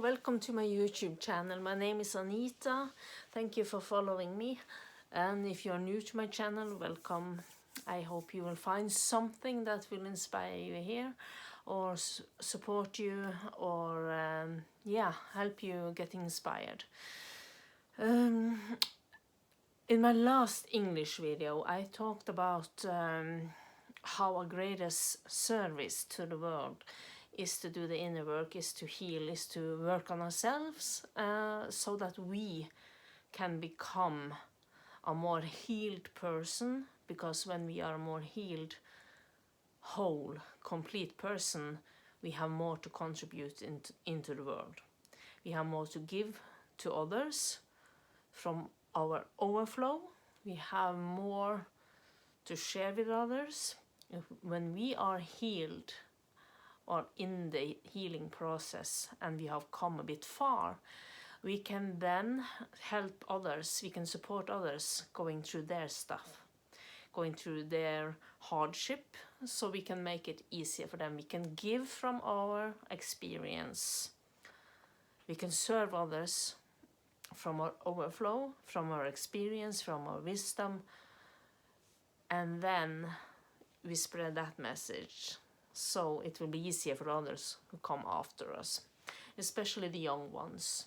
welcome to my YouTube channel. My name is Anita. Thank you for following me. And if you're new to my channel, welcome. I hope you will find something that will inspire you here or support you or help you get inspired. In my last English video, I talked about how our greatest service to the world is to do the inner work, is to heal, is to work on ourselves so that we can become a more healed person, because when we are a more healed, whole, complete person, we have more to contribute into the world. We have more to give to others from our overflow. We have more to share with others. When we are healed or in the healing process and we have come a bit far, we can then help others, we can support others going through their stuff, going through their hardship, so we can make it easier for them. We can give from our experience. We can serve others from our overflow, from our experience, from our wisdom, and then we spread that message, so it will be easier for others who come after us, especially the young ones.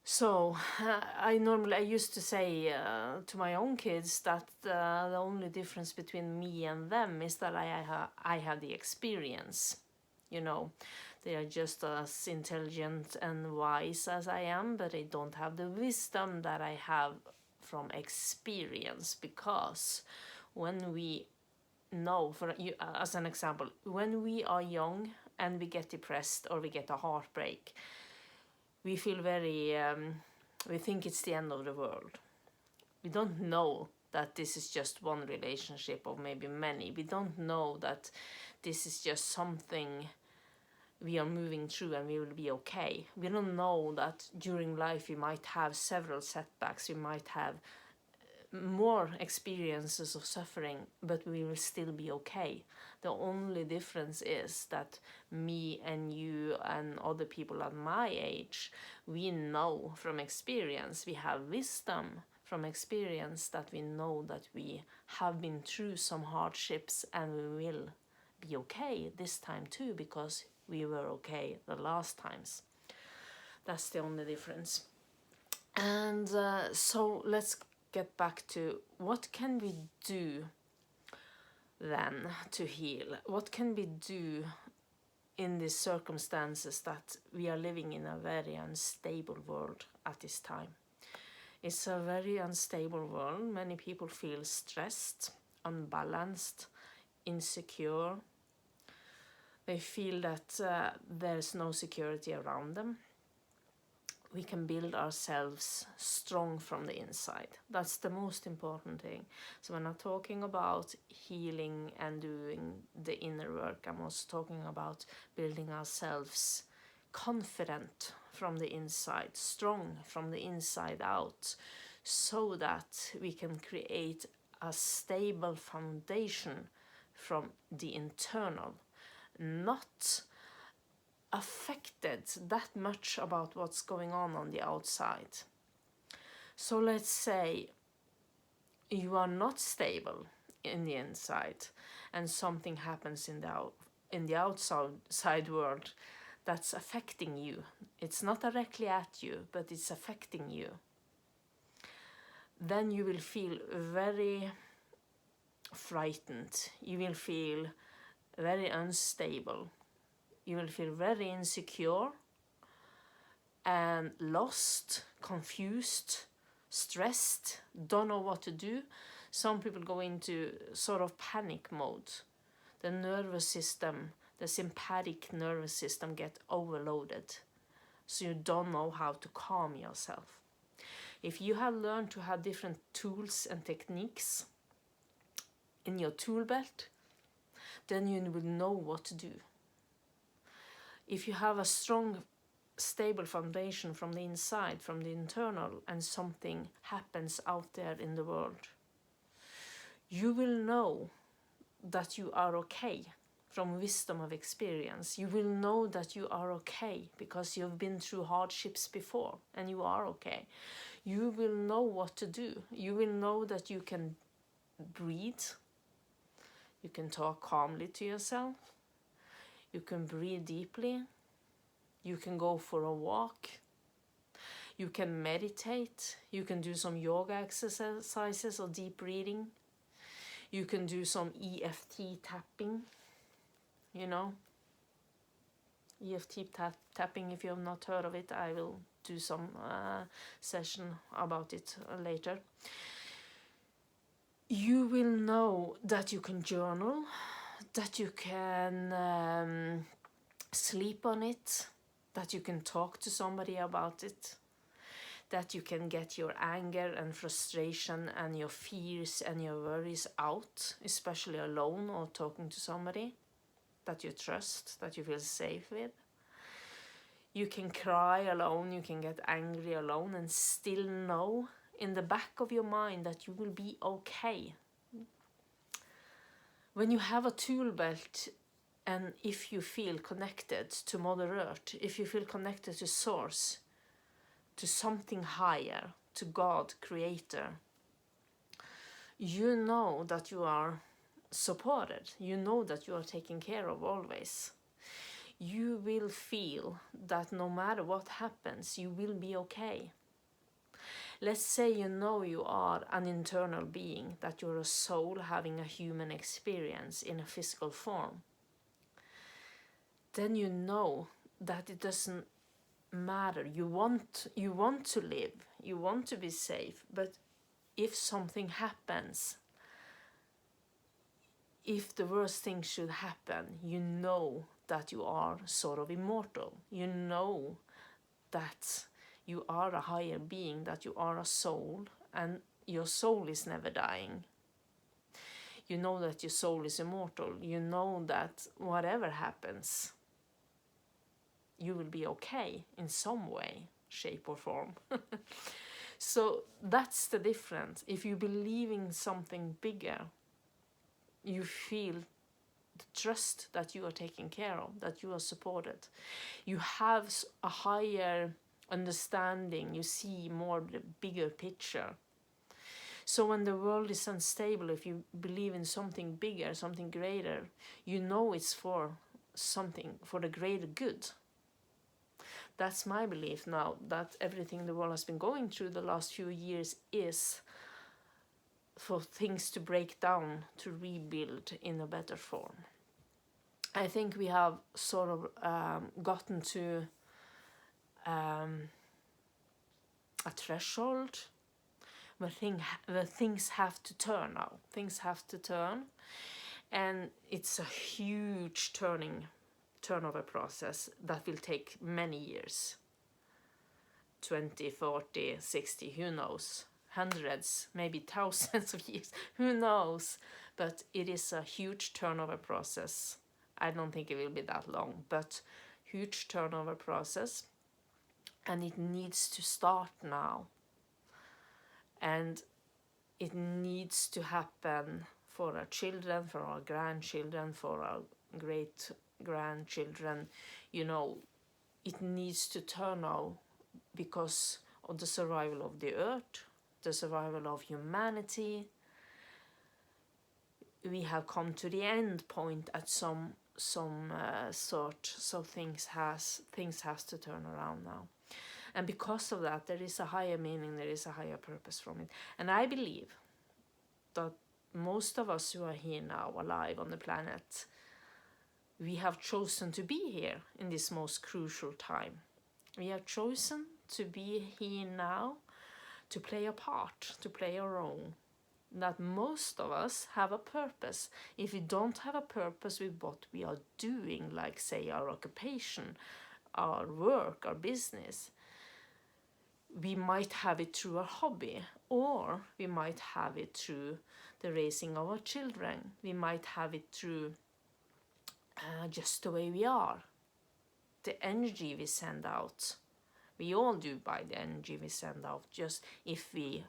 So I used to say to my own kids that the only difference between me and them is that I have the experience. You know, they are just as intelligent and wise as I am, but they don't have the wisdom that I have from experience. Because when we know, for you, as an example, when we are young and we get depressed or we get a heartbreak, we feel we think it's the end of the world. We don't know that this is just one relationship or maybe many. We don't know that this is just something we are moving through and we will be okay. We don't know that during life we might have several setbacks, we might have more experiences of suffering, but we will still be okay. The only difference is that me and you and other people at my age, we know from experience, we have wisdom from experience, that we know that we have been through some hardships and we will be okay this time too, because we were okay the last times. That's the only difference. And so let's get back to what can we do then to heal? What can we do in these circumstances that we are living in a very unstable world at this time? It's a very unstable world. Many people feel stressed, unbalanced, insecure. They feel that there's no security around them. We can build ourselves strong from the inside. That's the most important thing. So when I'm talking about healing and doing the inner work, I'm also talking about building ourselves confident from the inside, strong from the inside out, so that we can create a stable foundation from the internal, not affected that much about what's going on the outside. So let's say you are not stable in the inside and something happens in the outside world that's affecting you. It's not directly at you, but it's affecting you. Then you will feel very frightened. You will feel very unstable. You will feel very insecure and lost, confused, stressed, don't know what to do. Some people go into sort of panic mode. The nervous system, the sympathetic nervous system get overloaded. So you don't know how to calm yourself. If you have learned to have different tools and techniques in your tool belt, then you will know what to do. If you have a strong, stable foundation from the inside, from the internal, and something happens out there in the world, you will know that you are okay from wisdom of experience. You will know that you are okay because you've been through hardships before and you are okay. You will know what to do. You will know that you can breathe. You can talk calmly to yourself. You can breathe deeply. You can go for a walk. You can meditate. You can do some yoga exercises or deep breathing. You can do some EFT tapping, you know. EFT tapping, if you have not heard of it, I will do some session about it later. You will know that you can journal, that you can sleep on it, that you can talk to somebody about it, that you can get your anger and frustration and your fears and your worries out, especially alone or talking to somebody that you trust, that you feel safe with. You can cry alone, you can get angry alone and still know in the back of your mind that you will be okay. When you have a tool belt, and if you feel connected to Mother Earth, if you feel connected to Source, to something higher, to God, Creator, you know that you are supported. You know that you are taken care of always. You will feel that no matter what happens, you will be okay. Let's say you know you are an internal being, that you're a soul having a human experience in a physical form. Then you know that it doesn't matter. You want to live, you want to be safe, but if something happens, if the worst thing should happen, you know that you are sort of immortal. You know that you are a higher being, that you are a soul, and your soul is never dying. You know that your soul is immortal. You know that whatever happens, you will be okay in some way, shape or form. So that's the difference. If you believe in something bigger, you feel the trust that you are taken care of, that you are supported. You have a higher understanding. You see more the bigger picture. So when the world is unstable, if you believe in something bigger, something greater, you know it's for something, for the greater good. That's my belief now, that everything the world has been going through the last few years is for things to break down, to rebuild in a better form. I think we have sort of gotten to a threshold where things have to turn now. Things have to turn, and it's a huge turnover process that will take many years. 20, 40, 60, who knows? Hundreds, maybe thousands of years, who knows? But it is a huge turnover process. I don't think it will be that long, but huge turnover process. And it needs to start now. And it needs to happen for our children, for our grandchildren, for our great grandchildren. You know, it needs to turn now because of the survival of the earth, the survival of humanity. We have come to the end point at some sort, so things has to turn around now. And because of that, there is a higher meaning, there is a higher purpose from it. And I believe that most of us who are here now, alive on the planet, we have chosen to be here in this most crucial time. We have chosen to be here now, to play a part, to play a role. That most of us have a purpose. If we don't have a purpose with what we are doing, like say our occupation, our work, our business, we might have it through a hobby, or we might have it through the raising of our children. We might have it through just the way we are, the energy we send out. We all do by the energy we send out. Just if we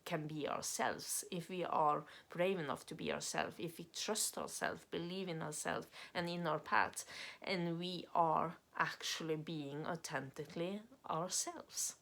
can be ourselves, if we are brave enough to be ourselves, if we trust ourselves, believe in ourselves and in our path, and we are actually being authentically ourselves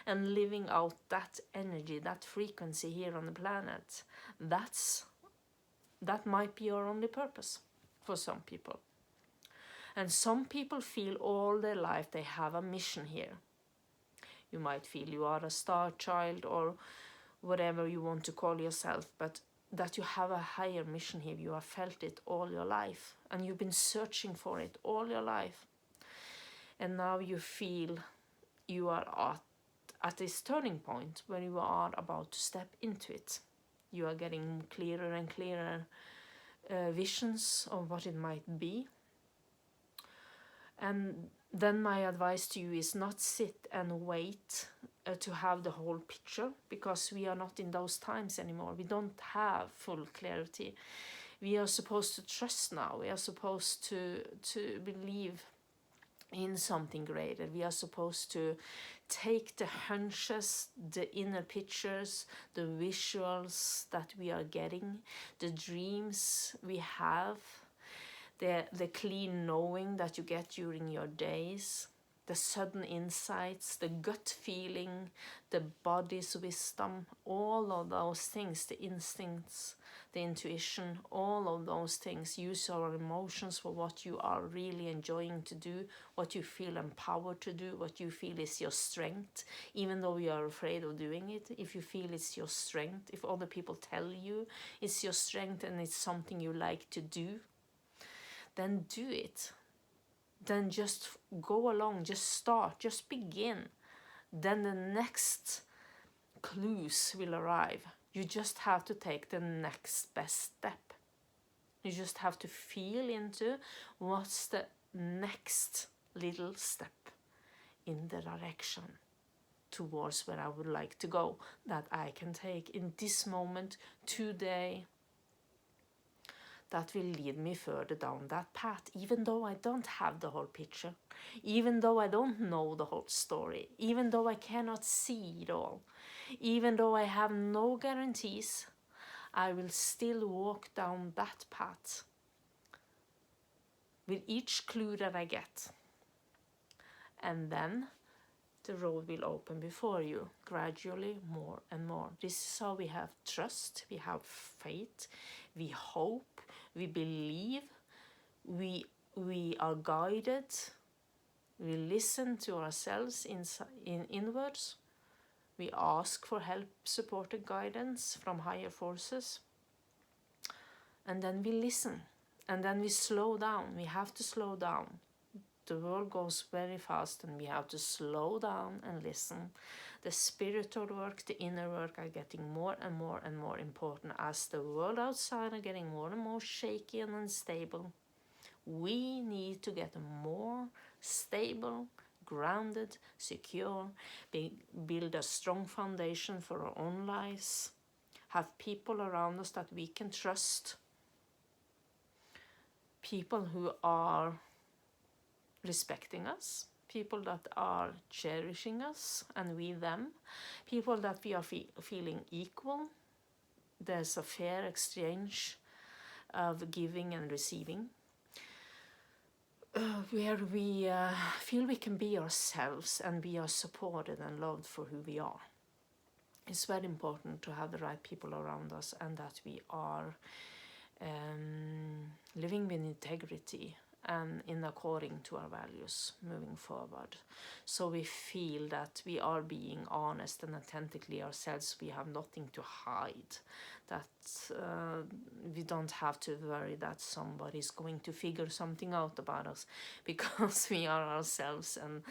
and living out that energy, that frequency here on the planet. That might be our only purpose for some people. And some people feel all their life they have a mission here. You might feel you are a star child or whatever you want to call yourself, but that you have a higher mission here. You have felt it all your life and you've been searching for it all your life. And now you feel you are at this turning point where you are about to step into it. You are getting clearer and clearer visions of what it might be. And then my advice to you is not sit and wait to have the whole picture, because we are not in those times anymore. We don't have full clarity. We are supposed to trust now. We are supposed to believe in something greater. We are supposed to take the hunches, the inner pictures, the visuals that we are getting, the dreams we have, the clean knowing that you get during your days, the sudden insights, the gut feeling, the body's wisdom, all of those things, the instincts, the intuition, all of those things. Use our emotions for what you are really enjoying to do, what you feel empowered to do, what you feel is your strength, even though you are afraid of doing it. If you feel it's your strength, if other people tell you it's your strength and it's something you like to do, then do it. Then just go along, just start, just begin. Then the next clues will arrive. You just have to take the next best step. You just have to feel into what's the next little step in the direction towards where I would like to go, that I can take in this moment, today, that will lead me further down that path, even though I don't have the whole picture, even though I don't know the whole story, even though I cannot see it all, even though I have no guarantees, I will still walk down that path with each clue that I get. And then the road will open before you, gradually, more and more. This is how we have trust, we have faith, we hope, we believe, we are guided, we listen to ourselves inwards, we ask for help, support and guidance from higher forces, and then we listen, and then we slow down. We have to slow down. The world goes very fast and we have to slow down and listen. The spiritual work, the inner work are getting more and more and more important as the world outside are getting more and more shaky and unstable. We need to get more stable, grounded, secure, build a strong foundation for our own lives, have people around us that we can trust, people who are respecting us, people that are cherishing us and we them, people that we are feeling equal. There's a fair exchange of giving and receiving, where we feel we can be ourselves and we are supported and loved for who we are. It's very important to have the right people around us and that we are living with integrity and in according to our values moving forward. So we feel that we are being honest and authentically ourselves. We have nothing to hide. That we don't have to worry that somebody's going to figure something out about us, because we are ourselves and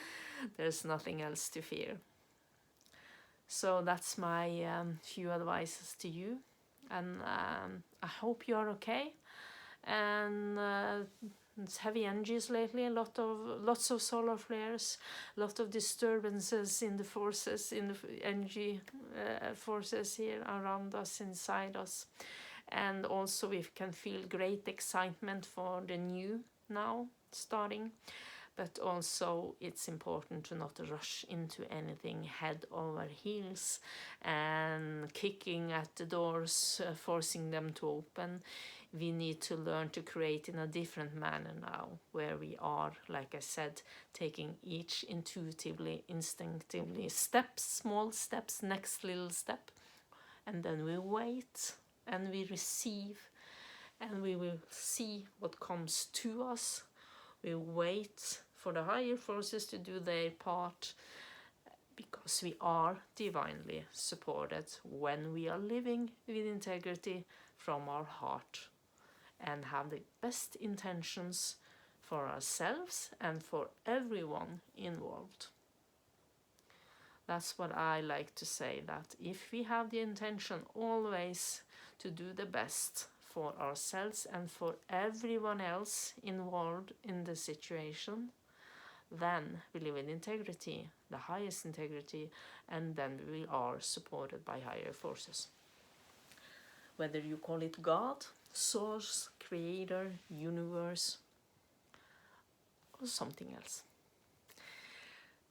there's nothing else to fear. So that's my few advices to you, and I hope you are okay. And it's heavy energies lately, lots of solar flares, lot of disturbances in the forces, in the energy forces here around us, inside us. And also we can feel great excitement for the new now starting. but also it's important to not rush into anything head over heels and kicking at the doors, forcing them to open. We need to learn to create in a different manner now, where we are, like I said, taking each intuitively, instinctively, steps, small steps, next little step, and then we wait and we receive and we will see what comes to us. We wait for the higher forces to do their part, because we are divinely supported when we are living with integrity from our heart and have the best intentions for ourselves and for everyone involved. That's what I like to say, that if we have the intention always to do the best for ourselves and for everyone else involved in the situation, then we live in integrity, the highest integrity, and then we are supported by higher forces. Whether you call it God, source, creator, universe, or something else.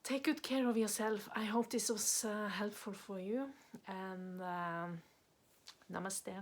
Take good care of yourself. I hope this was helpful for you, and namaste.